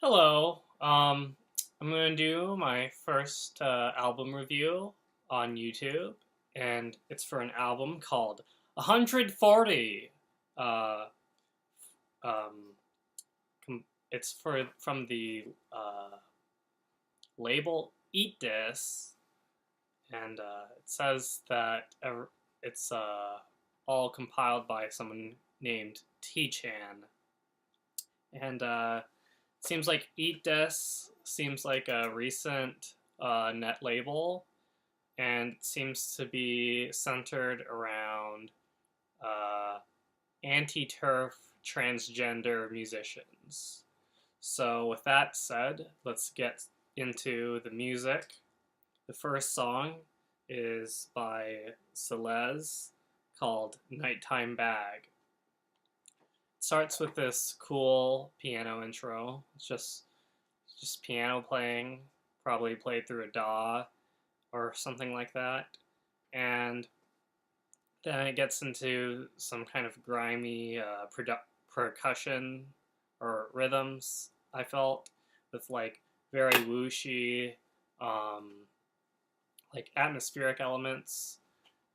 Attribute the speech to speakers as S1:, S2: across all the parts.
S1: Hello. I'm gonna do my first album review on YouTube, and it's for an album called 140. Uh, um, it's from the label Eat This, and it says that it's all compiled by someone named T-Chan, and seems like Eat This seems like a recent net label, and seems to be centered around uh, anti-turf transgender musicians. So with that said, let's get into the music. The first song is by Celez called Nighttime Bag. Starts with this cool piano intro. It's just piano playing, probably played through a DAW or something like that. And then it gets into some kind of grimy percussion or rhythms, I felt, with like very whooshy, um, like atmospheric elements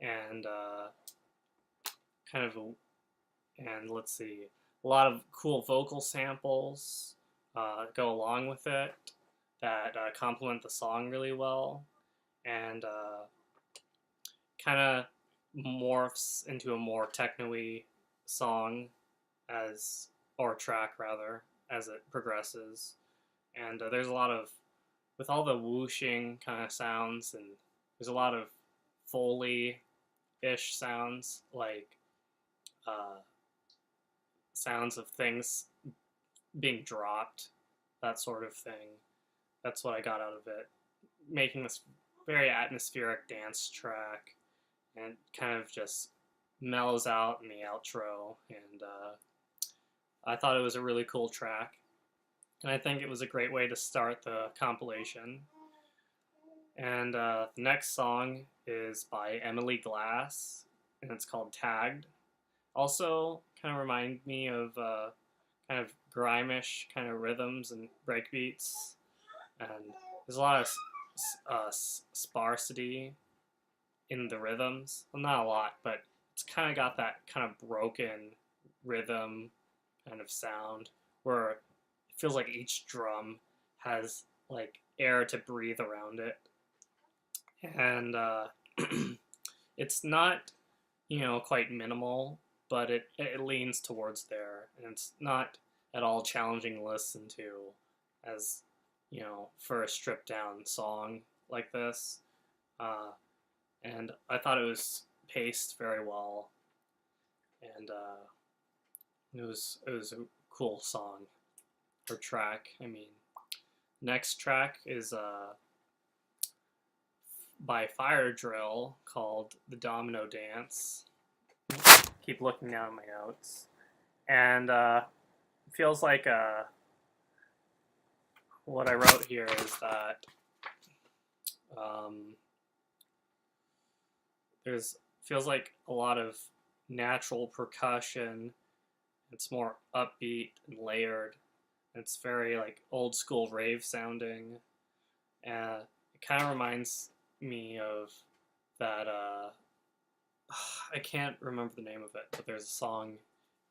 S1: and kind of and let's see, a lot of cool vocal samples go along with it that complement the song really well, and kind of morphs into a more techno-y song as or track rather as it progresses. And there's a lot of with all the whooshing kind of sounds, and there's a lot of Foley-ish sounds like uh, sounds of things being dropped, that sort of thing. That's what I got out of it. Making this very atmospheric dance track and kind of just mellows out in the outro. And I thought it was a really cool track. And I think it was a great way to start the compilation. And the next song is by Emily Glass, and it's called Tagged. Also, kind of remind me of kind of grimish kind of rhythms and breakbeats, and there's a lot of sparsity in the rhythms. Well, not a lot, but it's kind of got that kind of broken rhythm kind of sound where it feels like each drum has like air to breathe around it, and it's not quite minimal, but it leans towards there, and it's not at all challenging to listen to as for a stripped down song like this. Uh, and I thought it was paced very well, and it was a cool song or track. I mean, next track is by Fire Drill called "The Domino Dance." Keep looking down at my notes, and it feels like what I wrote here is that there's feels like a lot of natural percussion. It's more upbeat and layered. It's very like old school rave sounding. It kind of reminds me of that. I can't remember the name of it, but there's a song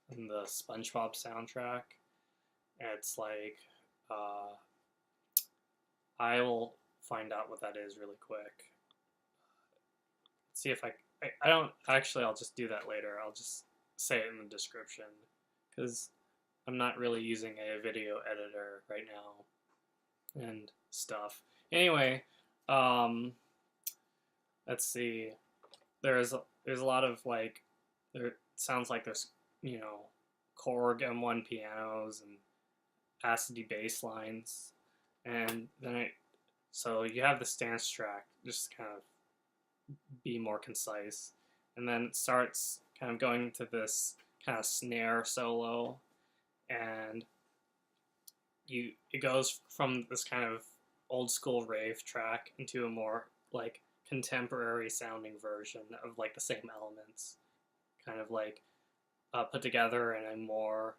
S1: in the SpongeBob soundtrack. It's like I will find out what that is really quick. See if I don't actually. I'll just do that later. I'll just say it in the description because I'm not really using a video editor right now and stuff. Anyway, let's see. There's a lot of like there sounds like there's Korg M1 pianos and acidy bass lines, and then so you have the stance track just kind of be more concise, and then it starts kind of going to this kind of snare solo, and it goes from this kind of old school rave track into a more like contemporary sounding version of like the same elements, kind of like put together in a more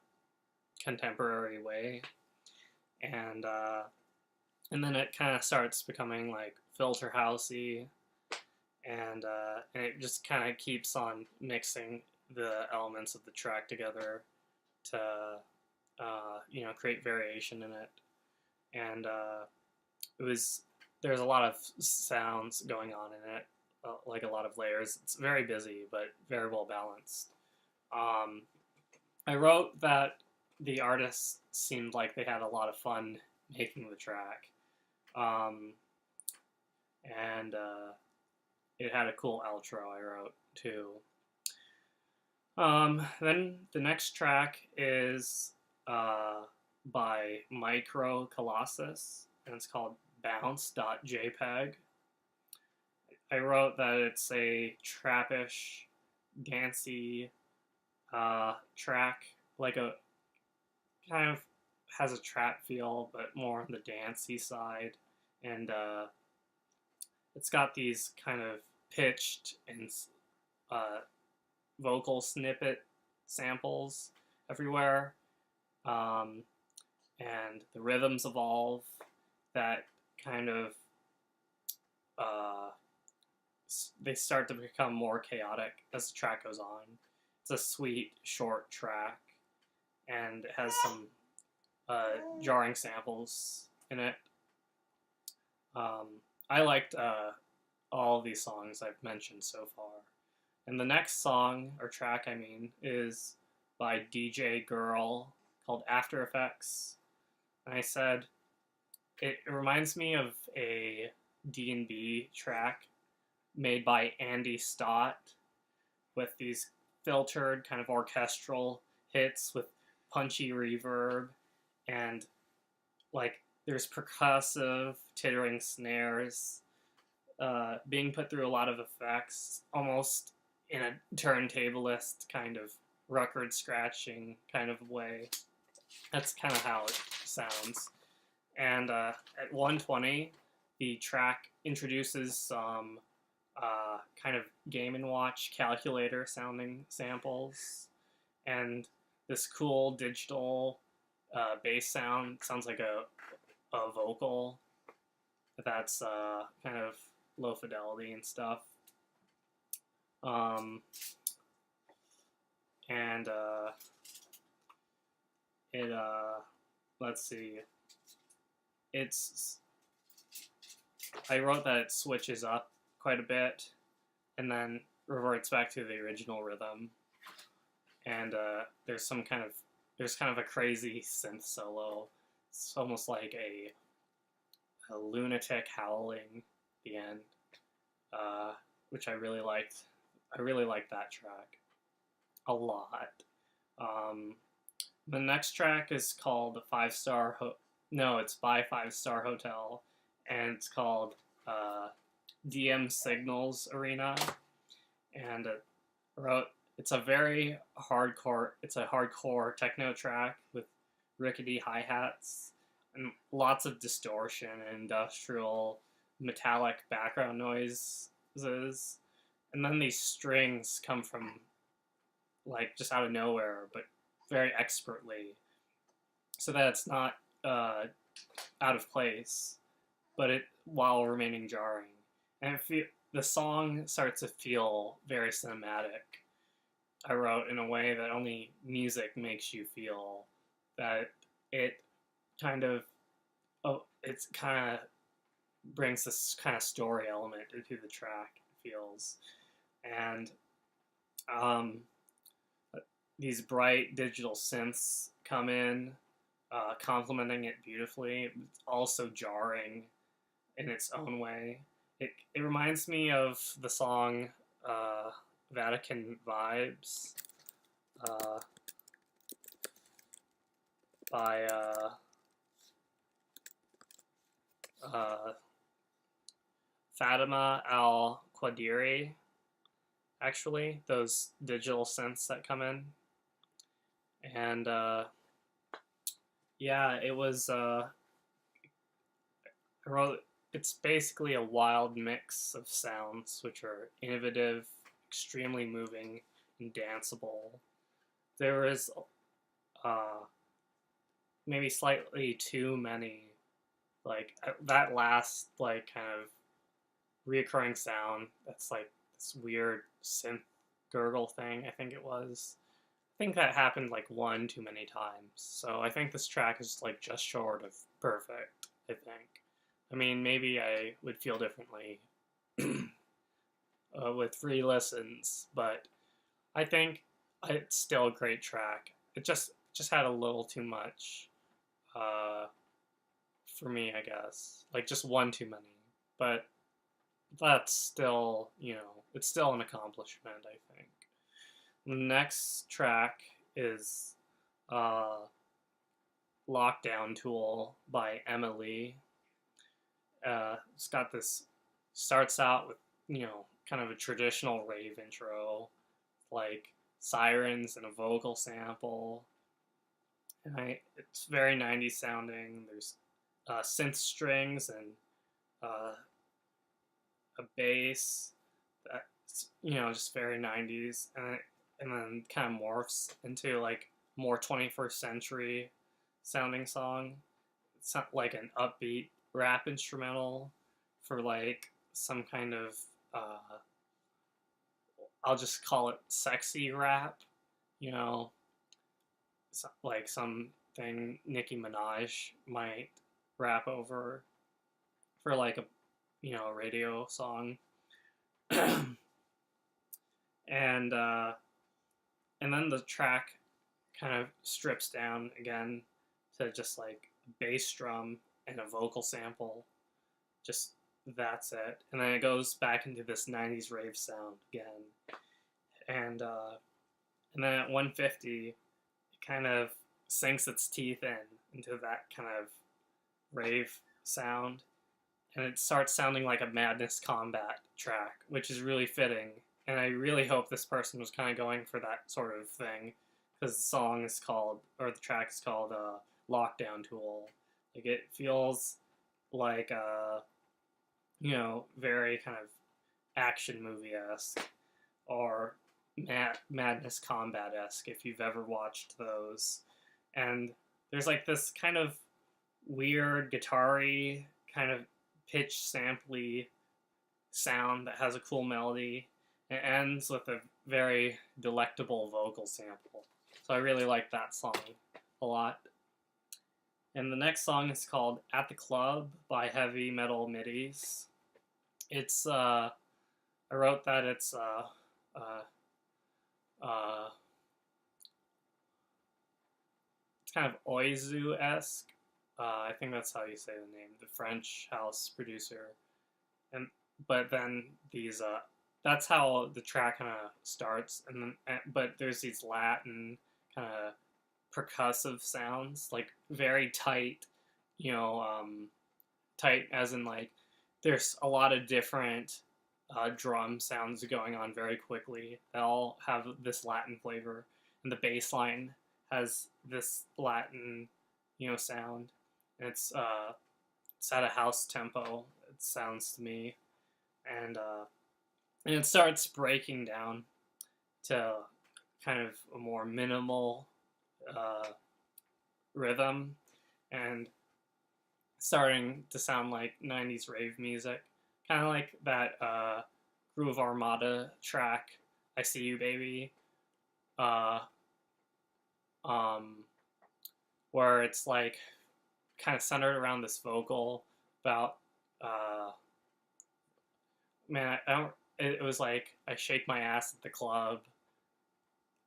S1: contemporary way. and then it kind of starts becoming like filter housey, and it just kind of keeps on mixing the elements of the track together to create variation in it. And it was there's a lot of sounds going on in it, like a lot of layers. It's very busy but very well balanced. Um, I wrote that the artists seemed like they had a lot of fun making the track, um, and it had a cool outro I wrote too. Then the next track is by Micro Colossus, and it's called Bounce.jpg. I wrote that it's a trappish, dancey track, like a kind of has a trap feel, but more on the dancey side, and it's got these kind of pitched and uh, vocal snippet samples everywhere, um, and the rhythms evolve. That kind of uh, they start to become more chaotic as the track goes on. It's a sweet, short track, and it has some jarring samples in it. I liked all these songs I've mentioned so far. And the next song, or track, I mean, is by DJ Girl called After Effects. And I said, it reminds me of a D&B track made by Andy Stott with these filtered kind of orchestral hits with punchy reverb, and like there's percussive tittering snares being put through a lot of effects, almost in a turntablist kind of record scratching kind of way. That's kind of how it sounds. And at 120, the track introduces some kind of Game & Watch calculator sounding samples, and this cool digital bass sound sounds like a vocal that's kind of low fidelity and stuff. And it let's see, I wrote that it switches up quite a bit and then reverts back to the original rhythm, and there's kind of a crazy synth solo. It's almost like a lunatic howling at the end, which I really liked. I really liked that track a lot. The next track is called it's by 5-Star Hotel, and it's called DM Signals Arena, and it's a hardcore techno track with rickety hi-hats and lots of distortion and industrial metallic background noises, and then these strings come from like just out of nowhere, but very expertly, so that it's not out of place, but it while remaining jarring. And the song starts to feel very cinematic. I wrote in a way that only music makes you feel. That it kind of brings this kind of story element into the track. It feels, and these bright digital synths come in, complementing it beautifully. It's also jarring in its own way. It reminds me of the song Vatican Vibes by Fatima Al-Qadiri, actually, those digital synths that come in. And yeah, it was it's basically a wild mix of sounds which are innovative, extremely moving, and danceable. There is maybe slightly too many, like that last like kind of reoccurring sound. That's like this weird synth gurgle thing. I think it was. I think that happened like one too many times. So I think this track is like just short of perfect. I think. I mean, maybe I would feel differently with 3 listens, but I think it's still a great track. It just had a little too much uh, for me, I guess. Like just one too many, but that's still it's still an accomplishment. I think. The next track is uh, "Lockdown Tool" by Emily. It's got this starts out with kind of a traditional rave intro, like sirens and a vocal sample. And it's very 90s sounding. There's synth strings and uh, a bass that's just very 90s, and then kind of morphs into like more 21st century sounding song. It's not like an upbeat rap instrumental for like some kind of uh, I'll just call it sexy rap, you know, like something Nicki Minaj might rap over for like a radio song. and and then the track kind of strips down again to just like a bass drum and a vocal sample. Just that's it. And then it goes back into this 90s rave sound again. And then at 150, it kind of sinks its teeth into that kind of rave sound. And it starts sounding like a Madness Combat track, which is really fitting. And I really hope this person was kind of going for that sort of thing, because the song is called, or the track is called Lockdown Tool. Like, it feels like, very kind of action movie-esque, or Madness Combat-esque, if you've ever watched those. And there's like this kind of weird guitar-y, kind of pitch sampley sound that has a cool melody. It ends with a very delectable vocal sample. So I really like that song a lot. And the next song is called At the Club by Heavy Metal Middies. It's, I wrote that it's, it's kind of Oizu-esque. I think that's how you say the name, the French house producer. But then these, that's how the track kind of starts, but there's these Latin kind of percussive sounds, like very tight, tight as in like there's a lot of different drum sounds going on very quickly. They all have this Latin flavor, and the bass line has this Latin, sound. And it's at a house tempo. It sounds to me, and it starts breaking down to kind of a more minimal rhythm, and starting to sound like 90s rave music, kind of like that Groove Armada track, I See You Baby, where it's like kind of centered around this vocal about man, I don't. It was like I shake my ass at the club.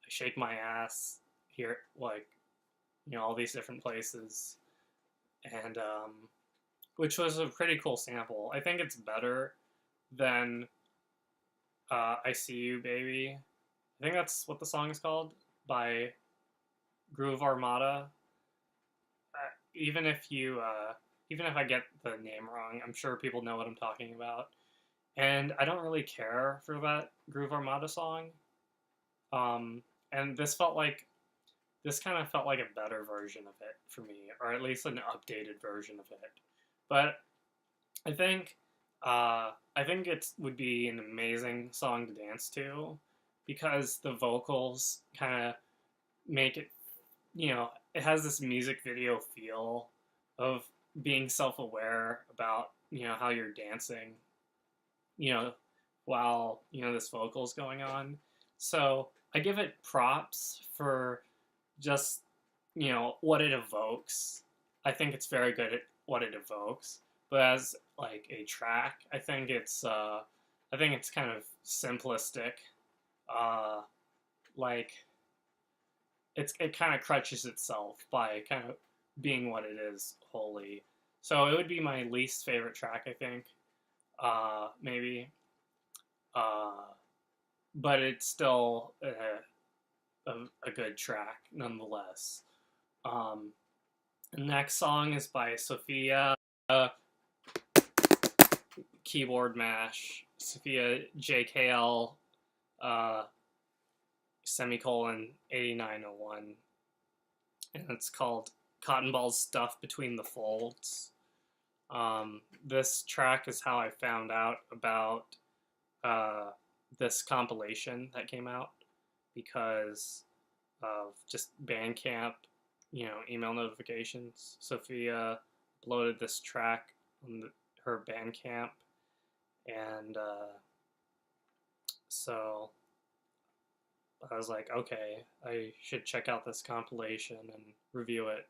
S1: I shake my ass here, like all these different places, and which was a pretty cool sample. I think it's better than I See You Baby. I think that's what the song is called by Groove Armada. Even if I get the name wrong, I'm sure people know what I'm talking about. And I don't really care for that Groove Armada song. And this kind of felt like a better version of it for me, or at least an updated version of it. But I think it would be an amazing song to dance to, because the vocals kind of make it it has this music video feel of being self-aware about, how you're dancing, you know, while, this vocal's going on. So I give it props for just, what it evokes. I think it's very good at what it evokes. But as like a track, I think it's kind of simplistic. Uh, like it kind of crutches itself by kind of being what it is wholly. So it would be my least favorite track, I think. Maybe. Uh, but it's still a good track nonetheless. Um, the next song is by Sophia. Keyboard mash. Sophia JKL. Semicolon 8901. And it's called Cotton Balls Stuff Between the Folds. This track is how I found out about this compilation that came out because of just Bandcamp, email notifications. Sophia uploaded this track on her Bandcamp, and so I was like, okay, I should check out this compilation and review it.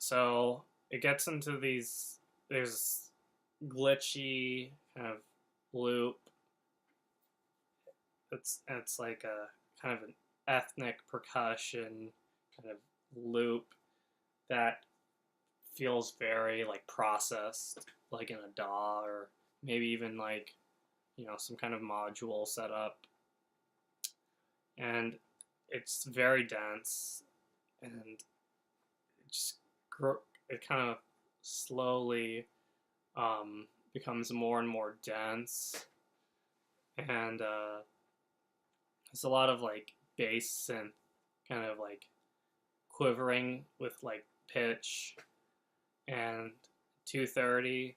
S1: So it gets into there's glitchy kind of loop. It's like a kind of an ethnic percussion kind of loop that feels very like processed, like in a DAW or maybe even like, some kind of module setup. And it's very dense, and it kind of slowly becomes more and more dense, and there's a lot of like bass synth kind of like quivering with like pitch, and 2:30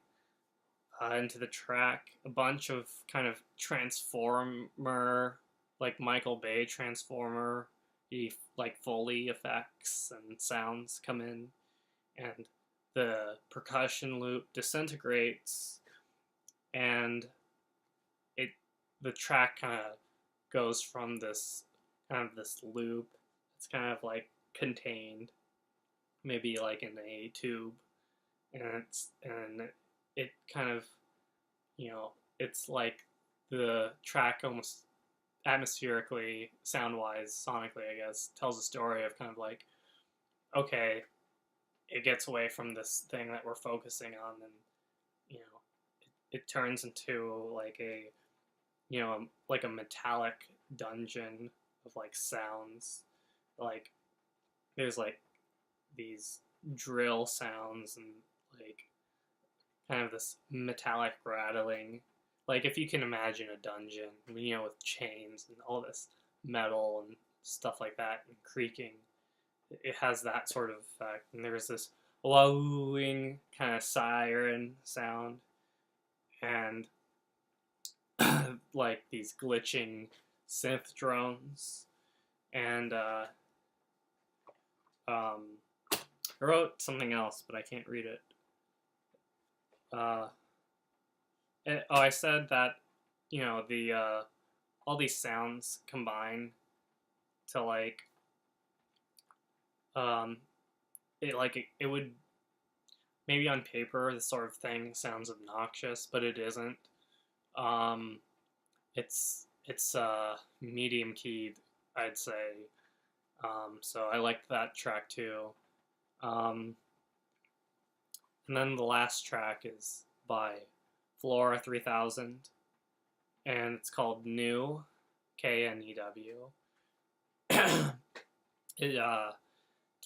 S1: into the track, a bunch of kind of transformer, like Michael Bay transformer, like Foley effects and sounds come in, and the percussion loop disintegrates, and the track kind of goes from this loop. It's kind of like contained, maybe like in a tube, and it kind of, it's like the track almost atmospherically, sound-wise, sonically, I guess, tells a story of kind of like, okay, it gets away from this thing that we're focusing on, and it turns into like like a metallic dungeon of like sounds. Like there's like these drill sounds and like kind of this metallic rattling. Like if you can imagine a dungeon, with chains and all this metal and stuff like that and creaking, it has that sort of effect. And there's this lowing kind of siren sound, and like these glitching synth drones, and I wrote something else, but I can't read it. I said that the all these sounds combine to like it would maybe on paper this sort of thing sounds obnoxious, but it isn't. It's medium keyed, I'd say. So I liked that track too. And then the last track is by Flora 3000, and it's called New, Knew. It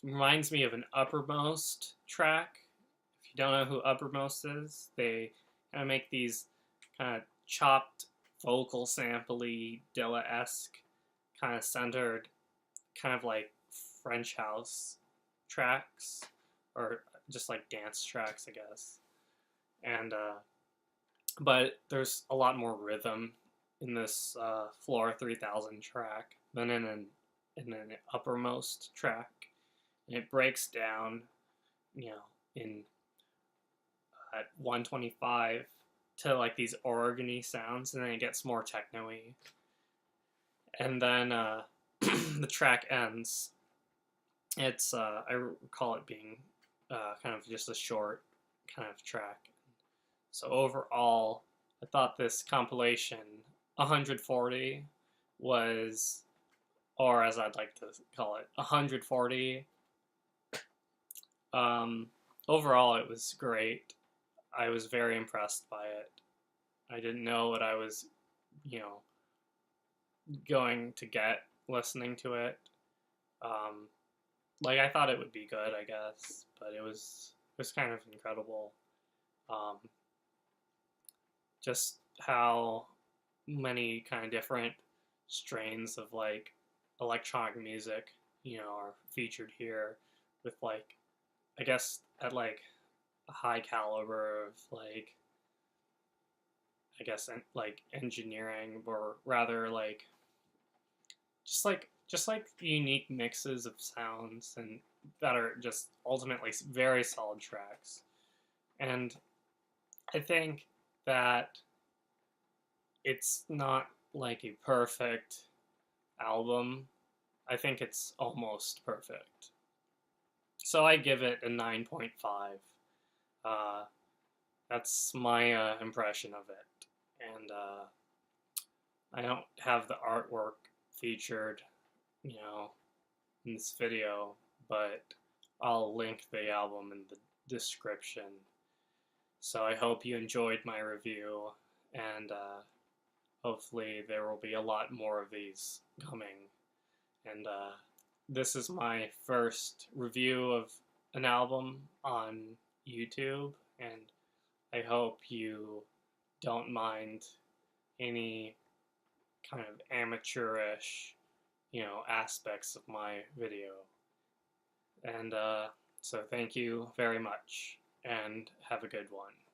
S1: reminds me of an Uppermost track. If you don't know who Uppermost is, they kind of make these kind of chopped vocal sampley Dilla-esque kind of centered kind of like French house tracks, or just like dance tracks, I guess. And but there's a lot more rhythm in this floor 3000 track, then in an uppermost track, and it breaks down, in at 125 to like these organy sounds, and then it gets more techno-y, and then the track ends. It's I recall it being kind of just a short kind of track. So overall, I thought this compilation 140 was, or as I'd like to call it, 140. Overall, it was great. I was very impressed by it. I didn't know what I was, going to get listening to it. Like I thought it would be good, I guess, but it was kind of incredible. Um, just how many kind of different strains of like electronic music, are featured here with like, I guess at like a high caliber of like, I guess like engineering, or rather like just like unique mixes of sounds and that are just ultimately very solid tracks. And I think that it's not like a perfect album. I think it's almost perfect. So I give it a 9.5. That's my impression of it. And I don't have the artwork featured, in this video, but I'll link the album in the description. So I hope you enjoyed my review, and hopefully there will be a lot more of these coming. And this is my first review of an album on YouTube, and I hope you don't mind any kind of amateurish, aspects of my video. And so thank you very much, and have a good one.